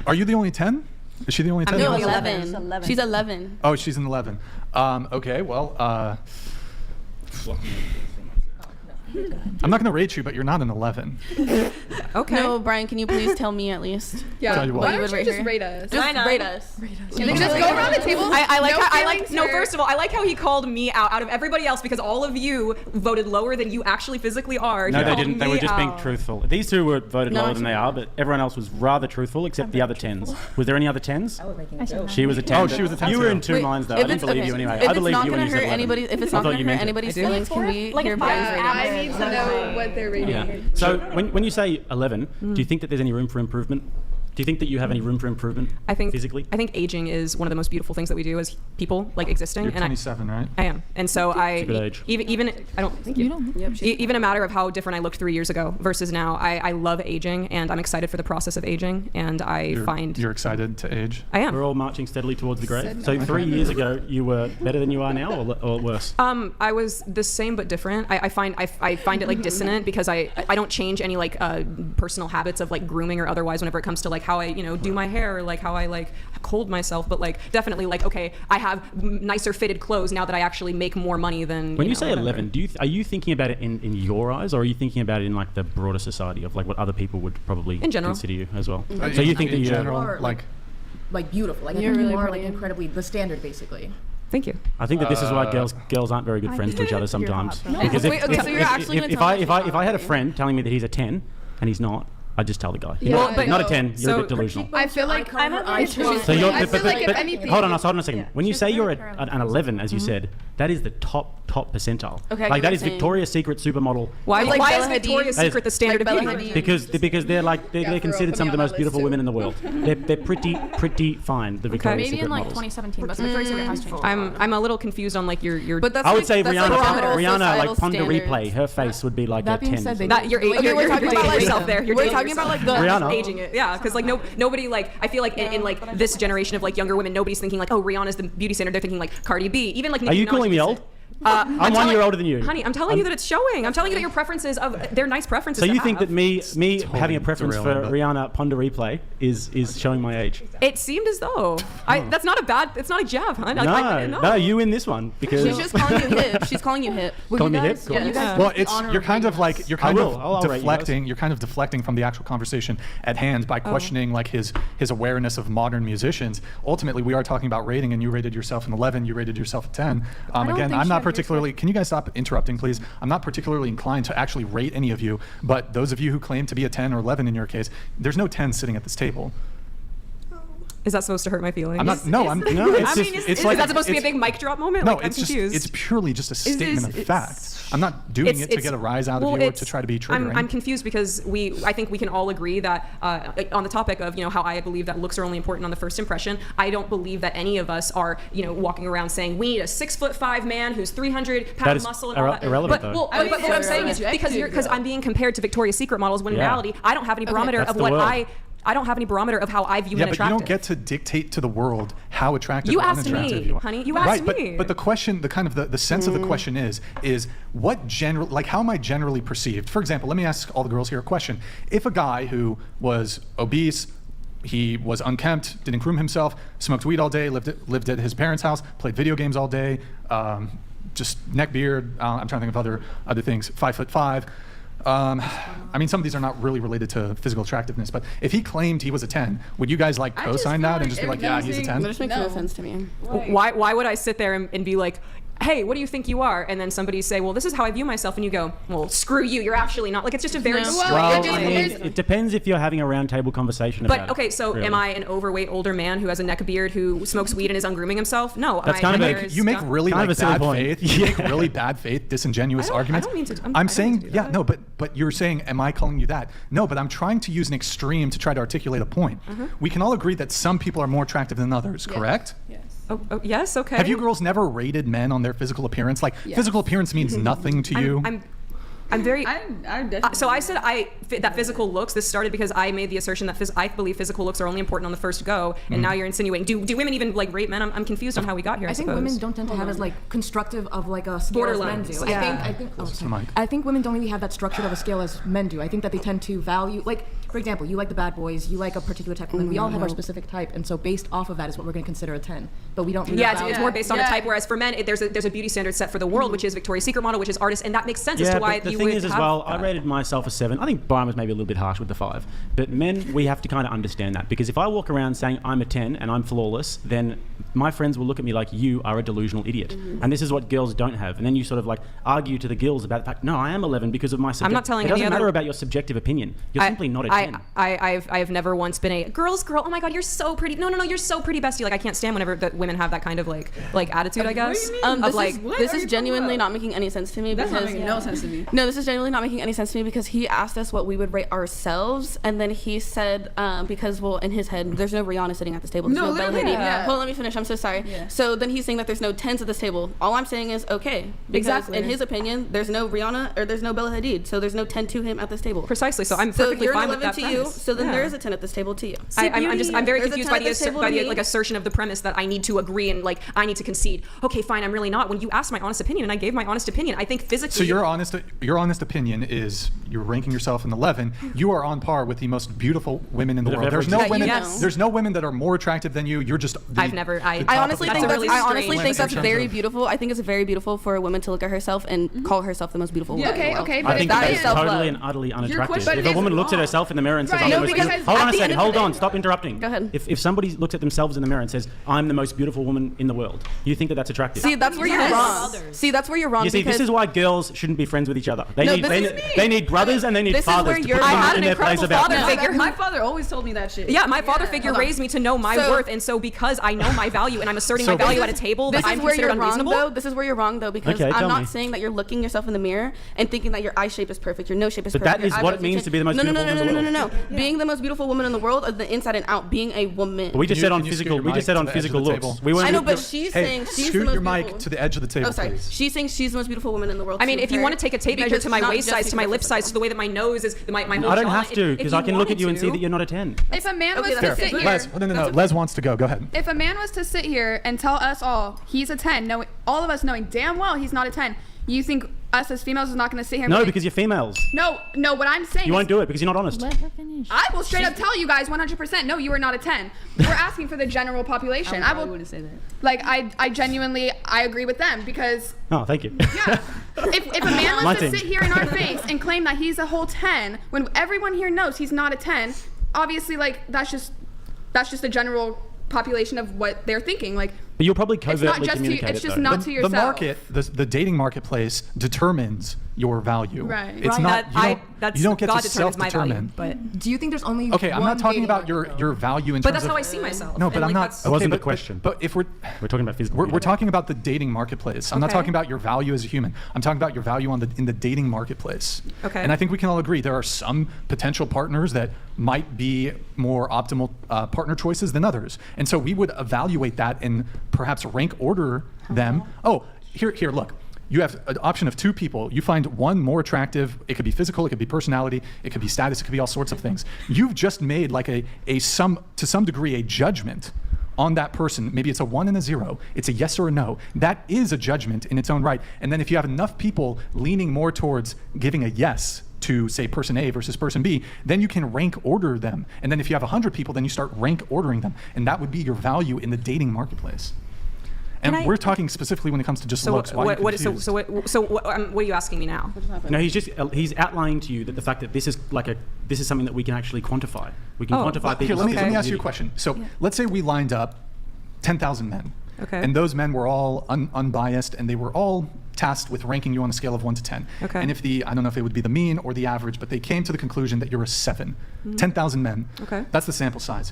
Are you the only 10? Is she the only 10? No, 11. She's 11. Oh, she's an 11. Okay, well, I'm not going to rate you, but you're not an 11. Okay. No, Brian, can you please tell me at least? Yeah. Tell you what. Why don't you just rate us? Just rate us. Just go around the table. No, first of all, I like how he called me out of everybody else because all of you voted lower than you actually physically are. No, they didn't. They were just being truthful. These two were voted lower than they are, but everyone else was rather truthful except the other 10s. Was there any other 10s? I was making a joke. She was a 10. Oh, she was a 10. You were in two minds though. I didn't believe you anyway. I believe you when you said 11. If it's not going to hurt anybody's feelings, can we hear Brian's rating? I need to know what they're rating. Yeah. So when you say 11, do you think that there's any room for improvement? Do you think that you have any room for improvement physically? I think aging is one of the most beautiful things that we do as people, like existing. You're 27, right? I am. And so It's a good age. even I don't think you don't. Yep, even a matter of how different I looked 3 years ago versus now, I love aging and I'm excited for the process of aging and You're excited to age? I am. We're all marching steadily towards the grave. So 3 years ago, you were better than you are now or worse? I was the same but different. I find it like dissonant because I don't change any like personal habits of like grooming or otherwise whenever it comes to like how I do my hair or like how I like hold myself, but like definitely like okay, I have nicer fitted clothes now that I actually make more money than. When you say 11, are you thinking about it in your eyes, or are you thinking about it in like the broader society of like what other people would probably consider you as well? So you think that in you're general, like beautiful, like you're really more like incredibly the standard basically. Thank you. I think that this is why girls aren't very good friends to each other sometimes. Because if I had a friend telling me that he's a 10 and he's not, I'd just tell the guy. Yeah. Well, not a 10. You're a bit delusional. I feel like So you're, I feel like if anything. hold on a second. Yeah. When you say you're an 11, as you said, that is the top percentile. Okay, like that is Victoria's Secret supermodel. Why is Hadid? Victoria's Secret the standard of beauty? Because they're considered some of the most beautiful women in the world. They're pretty fine. The Victoria's Maybe Secret in like models. 2017, but Victoria's Secret has changed. I'm a little confused on like your. But that's I would say that's Rihanna like Ponder standards. Replay. Her face would be like That a being 10. said, You're talking about, dating like, yourself there. You're we're dating talking about, like, yourself. the- Rihanna. Aging it, yeah, because like nobody like I feel like in like this generation of like younger women, nobody's thinking like, oh, Rihanna's the beauty standard. They're thinking like Cardi B, even like. Are you calling me old? I'm 1 year older than you. Honey, I'm telling you that it's showing. I'm telling you that your preferences they're nice preferences. So you to think have. that me having a preference for derailing, but- Rihanna Ponder Replay is showing my age? It seemed as though that's not a bad. It's not a jab, huh? No, you win this one because She's just calling you hip. She's calling you hip. Call me hip. Cool. Yeah, you guys Well, you're kind of I'll rate you deflecting. You're kind of deflecting from the actual conversation at hand by questioning like his awareness of modern musicians. Ultimately, we are talking about rating, and you rated yourself an 11. You rated yourself a 10. Again, I'm not particularly. Can you guys stop interrupting, please? I'm not particularly inclined to actually rate any of you, but those of you who claim to be a 10 or 11 in your case, there's no 10 sitting at this table. Is that supposed to hurt my feelings? I'm not. No, It's just. It's like is that supposed to be a big mic drop moment? No, like, it's I'm confused. It's purely just a statement of fact. I'm not doing it to get a rise out of you or to try to be triggering. I'm confused because I think we can all agree that on the topic of how I believe that looks are only important on the first impression. I don't believe that any of us are walking around saying we need a 6'5" man who's 300 pound muscle and all that. Irrelevant, but though. but what I'm saying is because I'm being compared to Victoria's Secret models when in reality I don't have any barometer of what I don't have any barometer of how I view men attractive. Yeah, but you don't get to dictate to the world how attractive or unattractive you are. Honey. You asked me. But the question, the sense of the question is what how am I generally perceived? For example, let me ask all the girls here a question. If a guy who was obese, he was unkempt, didn't groom himself, smoked weed all day, lived at his parents' house, played video games all day, just neck beard, I'm trying to think of other things, 5'5". I mean, some of these are not really related to physical attractiveness, but if he claimed he was a 10, would you guys like co-sign that and just be like, yeah, he's a 10? That just makes no sense to me. Why would I sit there and be like, hey, what do you think you are? And then somebody say, well, this is how I view myself, and you go, well, screw you, you're actually not. Like, it's just a very it depends if you're having a round table conversation about it. But okay, so am I an overweight older man who has a neck beard who smokes weed and is ungrooming himself? No. That's kind of you make really bad faith. You make really bad faith, disingenuous arguments. I don't mean to. I'm saying, yeah, no, but you're saying, am I calling you that? No, but I'm trying to use an extreme to try to articulate a point. We can all agree that some people are more attractive than others, correct? Yes. Oh, yes, okay. Have you girls never rated men on their physical appearance? Like, physical appearance means nothing to you? I'm very. So I said that physical looks. This started because I made the assertion that I believe physical looks are only important on the first go, and now you're insinuating. Do women even like rate men? I'm confused on how we got here. I think women don't tend to have as like constructive of like a scale as men do. Yeah. I think women don't really have that structure of a scale as men do. I think that they tend to value like for example, you like the bad boys, you like a particular type of woman. We all have our specific type, and so based off of that is what we're going to consider a 10. But we don't. Really It's more based on a type. Whereas for men, there's a beauty standard set for the world, which is Victoria's Secret model, which is artist, and that makes sense as to why but the you thing would is as have well, that. I rated myself a 7. I think Brian was maybe a little bit harsh with the 5. But men, we have to kind of understand that, because if I walk around saying I'm a 10 and I'm flawless, then my friends will look at me like you are a delusional idiot. And this is what girls don't have. And then you sort of like argue to the girls about the fact, no, I am 11 because of my subjective. I'm not telling It doesn't any matter other- about your subjective opinion. You're simply not a 10. I've never once been a girl. Oh my God, you're so pretty. No, you're so pretty, bestie. Like I can't stand whenever that women have that kind of like attitude. I guess. This is genuinely not making any sense to me. That's not because making no sense to me. No, this is genuinely not making any sense to me because he asked us what we would rate ourselves, and then he said because in his head there's no Rihanna sitting at this table. There's no Bella literally, Hadid. yeah. Hold on, let me finish. I'm so sorry. Yeah. So then he's saying that there's no 10s at this table. All I'm saying is okay because Exactly. in his opinion there's no Rihanna or there's no Bella Hadid, so there's no 10 to him at this table. Precisely. So I'm So perfectly you're an fine with 11 that to you. premise. So then Yeah. there is a 10 at this table to you. I'm very There's a confused 10 by at the this table to me. like assertion of the premise that I need to agree and like I need to concede. Okay, fine, I'm really not. When you asked my honest opinion and I gave my honest opinion, I think physically. So your honest opinion is you're ranking yourself in 11. You are on par with the most beautiful women in the That have world. ever There's no existed. women. Yes. There's no women that are more attractive than you. You're just. I've never. the I top I of honestly the think top. really I strange honestly think in that's terms very of- beautiful. I think it's very beautiful for a woman to look at herself and call herself the most beautiful woman. Okay, in the world. okay, I but think if that that is is self-love. totally and utterly unattractive. question If a is woman looks at wrong. herself in the mirror and says, Right. I'm the No, most because beautiful. Hold on at a the second. end of Hold the on. day- Stop interrupting. Go ahead. If somebody looks at themselves in the mirror and says, I'm the most beautiful woman in the world, you think that that's attractive? See, that's where you're Yes. wrong. Others. See, that's where you're wrong. You see, because this is why girls shouldn't be friends with each other. They No, need this is they need brothers and they need This is where fathers to put you're them wrong. I had in an their place incredible about father them. figure. My father always told me that shit. Yeah, my father figure Hold on. raised me to know my So- worth, and so because I know my value and I'm asserting So my value this at a table This that I'm is where considered you're wrong, unreasonable. though. This is where you're wrong, though, because Okay, I'm tell not me. saying that you're looking yourself in the mirror and thinking that your eye shape is perfect, your nose shape is But perfect. that is your what eyebrows it means are to be the most no, beautiful no, woman in the no, world. no. Being the most beautiful woman in the world, the inside and out, being a woman. But we just Can said you- on can you scoot physical. your We mic just said to on the edge of physical the looks. table? We weren't. I know, but she's Hey, saying she's scoot the most your mic beautiful. to the edge of the table, Oh, sorry. please. She's saying she's the most beautiful woman in the world. I mean, if you want to take a tape measure Because to my not waist just size, to my because lip of size, to the way that my nose is, my whole I don't jaw, have to if because I can look at you and see wanted that you're not a 10. If a man Okay, was to that's sit fair. here, Les, Les wants to go. Go ahead. if a man was to sit here and tell us all he's a 10, knowing all of us knowing damn well he's not a 10, you think us as females is not going to sit here? And No, be like, because you're females. no. What I'm saying You is, won't do it because you're not honest. Let her finish. I will straight up tell you guys 100%. No, you are not a 10. We're asking for the general population. I I will. wouldn't say that. Like I genuinely agree with them because Oh, thank you. yeah, if a man My was to team. sit here in our face and claim that he's a whole 10 when everyone here knows he's not a 10, obviously like that's just the general population of what they're thinking. Like But you'll probably it's not covertly just to communicate it's it, just though. not to The yourself. market, the dating marketplace determines your value. Right. It's Right. not. That's You don't get God to determines my value, self-determine. but Do you think there's only Okay, I'm one not talking dating about market, though? your value in but terms that's of. how I see myself. No, but and, I'm like, not. that's- That wasn't the but- question. But if we're We're talking about physical. we're beauty. talking about the dating marketplace. I'm not Okay. talking about your value as a human. I'm talking about your value in the dating marketplace. Okay. And I think we can all agree there are some potential partners that might be more optimal partner choices than others. And so we would evaluate that and perhaps rank order them. Oh, here, look. You have an option of 2 people. You find one more attractive. It could be physical, it could be personality, it could be status, it could be all sorts of things. You've just made like to some degree a judgment on that person. Maybe it's a 1 and a 0. It's a yes or a no. That is a judgment in its own right. And then if you have enough people leaning more towards giving a yes to say person A versus person B, then you can rank order them. And then if you have 100 people, then you start rank ordering them. And that would be your value in the dating marketplace. And we're talking specifically when it comes to just So looks. Why are you confused? what are you asking me now? No, he's outlining to you that the fact that this is something that we can actually quantify. We can quantify Here, people's let me physical ask you a beauty. question. So let's say we lined up 10,000 men. Okay. And those men were all unbiased, and they were all tasked with ranking you on a scale of 1 to 10. Okay. And if I don't know if it would be the mean or the average, but they came to the conclusion that you're a 7. 10,000 men. Okay. That's the sample size.